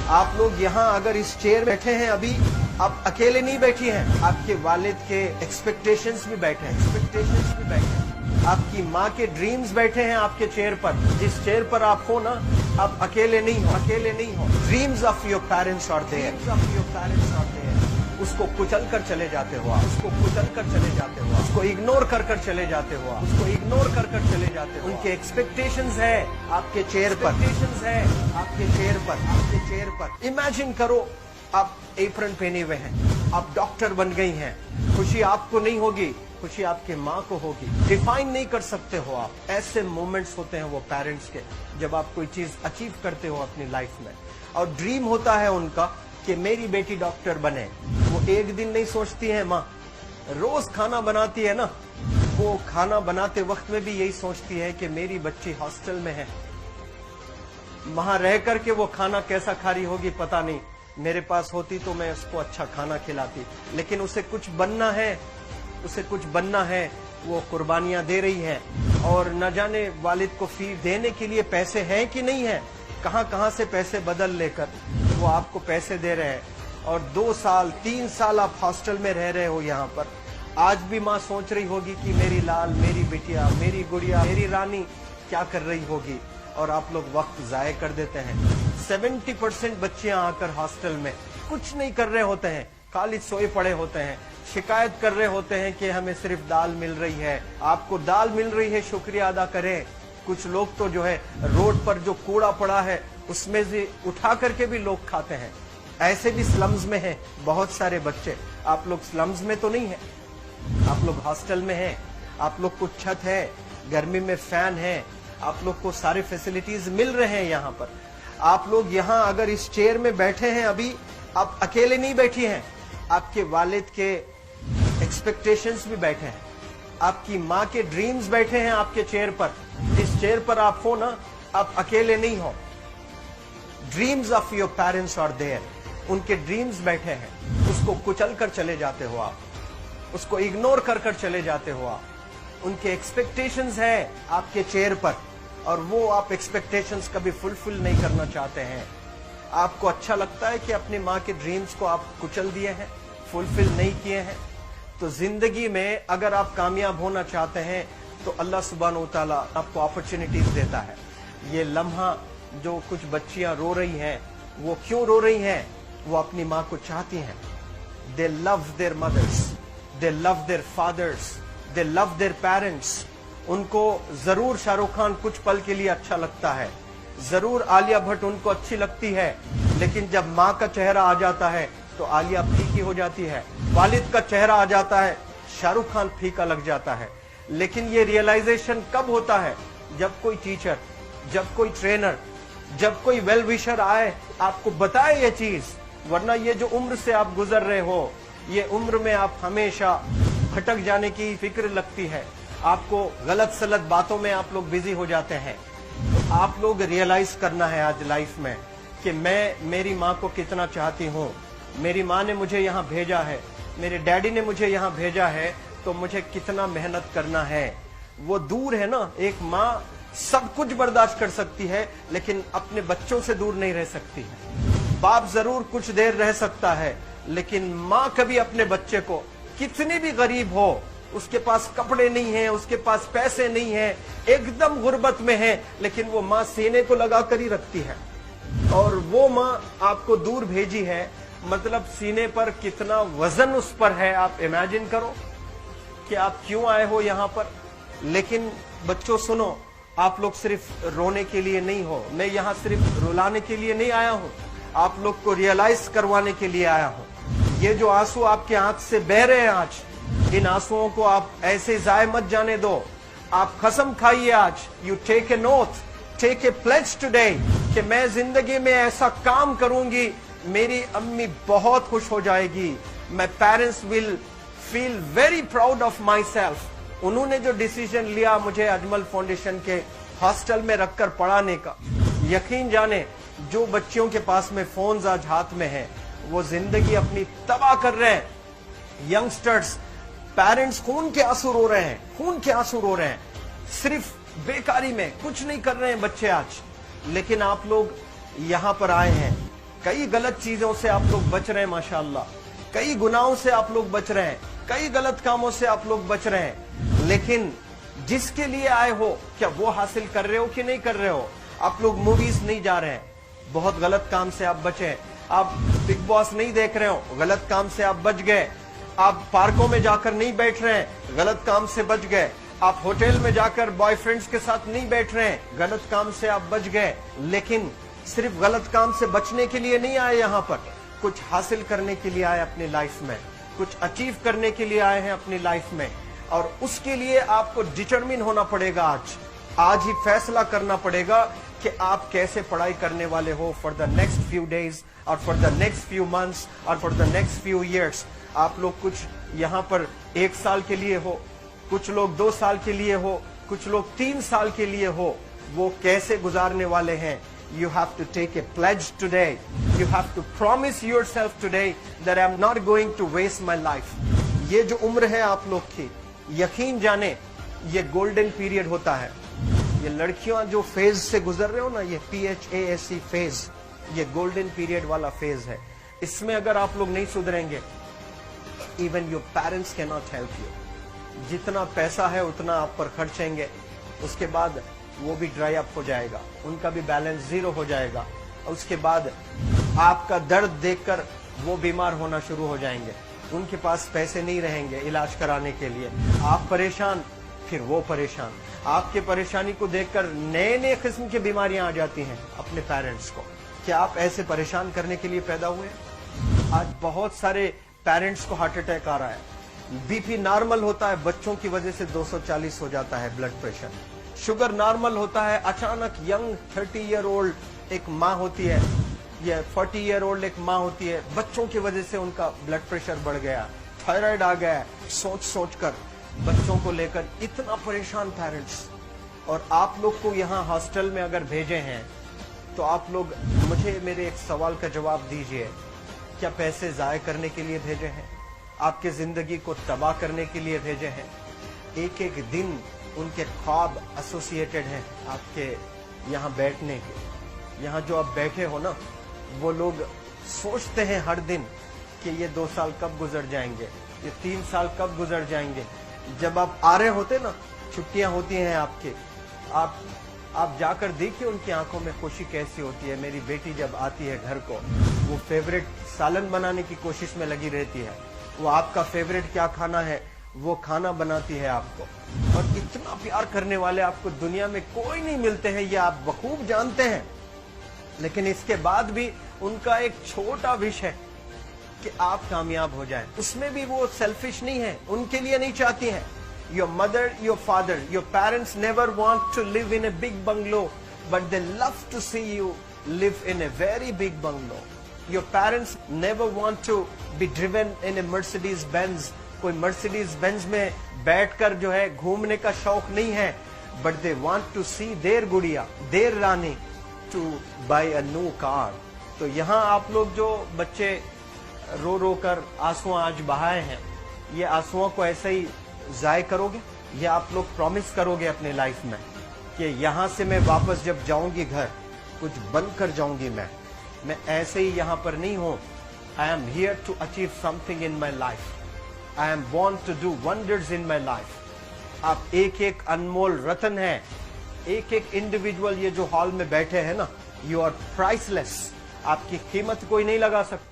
आप लोग यहाँ अगर इस चेयर बैठे हैं अभी, आप अकेले नहीं बैठी हैं, आपके वालिद के एक्सपेक्टेशंस भी बैठे हैं, आपकी माँ के ड्रीम्स बैठे हैं आपके चेयर पर। जिस चेयर पर आप हो ना, आप अकेले नहीं हो। Dreams of your parents are there. उसको कुचल कर चले जाते हो, उसको इग्नोर कर चले जाते हो, उनके एक्सपेक्टेशंस है आपके चेयर पर। इमेजिन करो आप एप्रन पहने हुए हैं, आप डॉक्टर बन गई हैं, खुशी आपको नहीं होगी, खुशी आपके माँ को होगी। डिफाइन नहीं कर सकते हो आप। ऐसे मोमेंट्स होते हैं वो पेरेंट्स के, जब आप कोई चीज अचीव करते हो अपनी लाइफ में, और ड्रीम होता है उनका कि मेरी बेटी डॉक्टर बने। वो एक दिन नहीं सोचती है माँ, रोज खाना बनाती है ना, वो खाना बनाते वक्त में भी यही सोचती है कि मेरी बच्ची हॉस्टल में है, वहां रह करके वो खाना कैसा खा रही होगी पता नहीं, मेरे पास होती तो मैं उसको अच्छा खाना खिलाती। लेकिन उसे कुछ बनना है, वो कुर्बानियां दे रही है, और न जाने वालिद को फी देने के लिए पैसे हैं कि नहीं है, कहां से पैसे बदल लेकर वो आपको पैसे दे रहे हैं। और 2 साल 3 साल आप हॉस्टल में रह रहे हो यहाँ पर। आज भी माँ सोच रही होगी कि मेरी लाल, मेरी बिटिया, मेरी गुड़िया, मेरी रानी क्या कर रही होगी, और आप लोग वक्त जाये कर देते हैं। 70% बच्चियां आकर हॉस्टल में कुछ नहीं कर रहे होते हैं, खाली सोए पड़े होते हैं, शिकायत कर रहे होते हैं कि हमें सिर्फ दाल मिल रही है। आपको दाल मिल रही है, शुक्रिया अदा करें। कुछ लोग तो जो है रोड पर जो कूड़ा पड़ा है उसमें से उठा करके भी लोग खाते हैं। ऐसे भी स्लम्स में हैं बहुत सारे बच्चे। आप लोग स्लम्स में तो नहीं है, आप लोग हॉस्टल में हैं, आप लोग को छत है, गर्मी में फैन है, आप लोग को सारे फैसिलिटीज मिल रहे हैं यहाँ पर। आप लोग यहाँ अगर इस चेयर में बैठे हैं अभी, आप अकेले नहीं बैठी हैं, आपके वालिद के एक्सपेक्टेशंस भी बैठे हैं, आपकी माँ के ड्रीम्स बैठे हैं आपके चेयर पर। जिस चेयर पर आप हो ना, आप अकेले नहीं हो। Dreams of your parents are there. उनके ड्रीम्स बैठे हैं, उसको कुचल कर चले जाते हो आप, उसको इग्नोर कर चले जाते हो आप। उनके एक्सपेक्टेशंस है आपके चेयर पर, और वो आप एक्सपेक्टेशंस कभी फुलफिल नहीं करना चाहते हैं। आपको अच्छा लगता है कि अपनी माँ के ड्रीम्स को आप कुचल दिए हैं, फुलफिल नहीं किए हैं। तो जिंदगी में अगर आप कामयाब होना चाहते हैं तो अल्लाह सुब्हानहू व तआला आपको अपॉर्चुनिटीज देता है। ये लम्हा जो कुछ बच्चियां रो रही हैं, वो क्यों रो रही हैं? वो अपनी माँ को चाहती हैं। They love their mothers, they love their fathers, they love their parents. उनको जरूर शाहरुख खान कुछ पल के लिए अच्छा लगता है, जरूर आलिया भट्ट उनको अच्छी लगती है, लेकिन जब माँ का चेहरा आ जाता है तो आलिया फीकी हो जाती है। वालिद का चेहरा आ जाता है, शाहरुख खान फीका लग जाता है। लेकिन ये रियलाइजेशन कब होता है? जब कोई टीचर, जब कोई ट्रेनर, जब कोई वेल विशर आए, आपको बताए ये चीज। वरना ये जो उम्र से आप गुजर रहे हो, ये उम्र में आप हमेशा भटक जाने की फिक्र लगती है, आपको गलत सलत बातों में आप लोग बिजी हो जाते हैं। तो आप लोग रियलाइज करना है आज लाइफ में कि मैं मेरी माँ को कितना चाहती हूँ। मेरी माँ ने मुझे यहाँ भेजा है, मेरे डैडी ने मुझे यहाँ भेजा है, तो मुझे कितना मेहनत करना है। वो दूर है ना, एक माँ सब कुछ बर्दाश्त कर सकती है, लेकिन अपने बच्चों से दूर नहीं रह सकती है। बाप जरूर कुछ देर रह सकता है, लेकिन माँ कभी अपने बच्चे को, कितनी भी गरीब हो, उसके पास कपड़े नहीं है, उसके पास पैसे नहीं है, एकदम गुर्बत में है, लेकिन वो माँ सीने को लगा कर ही रखती है। और वो माँ आपको दूर भेजी है, मतलब सीने पर कितना वजन उस पर है। आप इमेजिन करो कि आप क्यों आए हो यहाँ पर। लेकिन बच्चों सुनो, आप लोग सिर्फ रोने के लिए नहीं हो, मैं यहाँ सिर्फ रुलाने के लिए नहीं आया हूँ, आप लोग को रियलाइज करवाने के लिए आया हूँ। ये जो आंसू आपके आंख से बह रहे हैं आज, इन आंसुओं को आप ऐसे जाए मत जाने दो। आप कसम खाइए आज, you take a note, take a pledge today, कि मैं जिंदगी में ऐसा काम करूंगी, मेरी अम्मी बहुत खुश हो जाएगी, my parents will feel very proud of my self. उन्होंने जो डिसीजन लिया मुझे अजमल फाउंडेशन के हॉस्टल में रखकर पढ़ाने का, यकीन जाने जो बच्चियों के पास में फोन्स आज हाथ में है, वो जिंदगी अपनी तबाह कर रहे हैं। यंगस्टर्स, पेरेंट्स खून के आंसू रो रहे हैं, खून के आंसू रो रहे हैं, सिर्फ बेकारी में कुछ नहीं कर रहे हैं बच्चे आज। लेकिन आप लोग यहाँ पर आए हैं, कई गलत चीजों से आप लोग बच रहे हैं माशाअल्लाह, कई गुनाहों से आप लोग बच रहे हैं, कई गलत कामों से आप लोग बच रहे हैं, लेकिन जिसके लिए आए हो क्या वो हासिल कर रहे हो कि नहीं कर रहे हो? आप लोग मूवीज नहीं जा रहे हैं, बहुत गलत काम से आप बचे हैं। आप बिग बॉस नहीं देख रहे हो, गलत काम से आप बच गए। आप पार्कों में जाकर नहीं बैठ रहे हैं, गलत काम से बच गए। आप होटल में जाकर बॉयफ्रेंड्स के साथ नहीं बैठ रहे हैं, गलत काम से आप बच गए। लेकिन सिर्फ गलत काम से बचने के लिए नहीं आए यहाँ पर, कुछ हासिल करने के लिए आए अपनी लाइफ में, कुछ अचीव करने के लिए आए हैं अपनी लाइफ में। और उसके लिए आपको डिटरमिन होना पड़ेगा। आज ही फैसला करना पड़ेगा कि आप कैसे पढ़ाई करने वाले हो for the next few days और for the next few months और for the next few years. आप लोग कुछ यहाँ पर 1 साल के लिए हो, कुछ लोग 2 साल के लिए हो, कुछ लोग 3 साल के लिए हो, वो कैसे गुजारने वाले हैं? You have to take a pledge today. You have to promise yourself today that I'm not going to waste my life. ये जो उम्र है आप लोग की, यकीन जाने ये गोल्डन पीरियड होता है। ये लड़कियां जो फेज से गुजर रहे हो ना, ये PHASE फेज, ये गोल्डन पीरियड वाला फेज है। इसमें अगर आप लोग नहीं सुधरेंगे, even your parents can not help you. जितना पैसा है उतना आप पर खर्चेंगे, उसके बाद वो भी ड्राई अप हो जाएगा, उनका भी बैलेंस जीरो हो जाएगा। और उसके बाद आपका दर्द देखकर वो बीमार होना शुरू हो जाएंगे, उनके पास पैसे नहीं रहेंगे इलाज कराने के लिए। आप परेशान, फिर वो परेशान। आपके परेशानी को देखकर नए नए किस्म की बीमारियां आ जाती हैं अपने पेरेंट्स को। क्या आप ऐसे परेशान करने के लिए पैदा हुए? आज बहुत सारे पेरेंट्स को हार्ट अटैक आ रहा है। बीपी नॉर्मल होता है, बच्चों की वजह से 240 हो जाता है ब्लड प्रेशर। शुगर नॉर्मल होता है, अचानक यंग 30 ईयर ओल्ड एक माँ होती है या 40 ईयर ओल्ड एक माँ होती है, बच्चों की वजह से उनका ब्लड प्रेशर बढ़ गया, थायराइड आ गया। सोच सोच कर बच्चों को लेकर इतना परेशान पेरेंट्स। और आप लोग को यहाँ हॉस्टल में अगर भेजे हैं तो आप लोग मुझे मेरे एक सवाल का जवाब दीजिए, क्या पैसे जाया करने के लिए भेजे हैं? आपके जिंदगी को तबाह करने के लिए भेजे हैं? एक एक दिन उनके ख्वाब एसोसिएटेड हैं आपके यहाँ बैठने के। यहाँ जो आप बैठे हो ना, वो लोग सोचते हैं हर दिन कि ये 2 साल कब गुजर जाएंगे, ये 3 साल कब गुजर जाएंगे। जब आप आ रहे होते ना, छुट्टियां होती हैं आपके, आप जाकर देखिए उनकी आंखों में खुशी कैसी होती है। मेरी बेटी जब आती है घर को, वो फेवरेट सालन बनाने की कोशिश में लगी रहती है। वो आपका फेवरेट क्या खाना है वो खाना बनाती है आपको। और इतना प्यार करने वाले आपको दुनिया में कोई नहीं मिलते हैं, ये आप बखूब जानते हैं। लेकिन इसके बाद भी उनका एक छोटा विश है कि आप कामयाब हो जाएं। उसमें भी वो सेल्फिश नहीं है, उनके लिए नहीं चाहती हैं। Your mother, your father, your parents never want to live in a big bungalow, but they love to see you live in a very big bungalow. Your parents never want to be driven in a Mercedes Benz. कोई Mercedes Benz में बैठकर जो है घूमने का शौक नहीं है, but they want to see their गुड़िया, their Rani to buy a new car. तो यहाँ आप लोग जो बच्चे रो रो कर आंसू आज बहाए हैं, ये आंसुओं को ऐसे ही जाय करोगे या आप लोग प्रॉमिस करोगे अपने लाइफ में कि यहाँ से मैं वापस जब जाऊंगी घर, कुछ बनकर जाऊंगी। मैं ऐसे ही यहाँ पर नहीं हूँ। I am here to achieve something in my life. I am born to do wonders in my life. आप एक एक अनमोल रतन है, एक एक इंडिविजुअल ये जो हॉल में बैठे हैं ना, यू आर प्राइसलेस। आपकी कीमत कोई नहीं लगा सकता।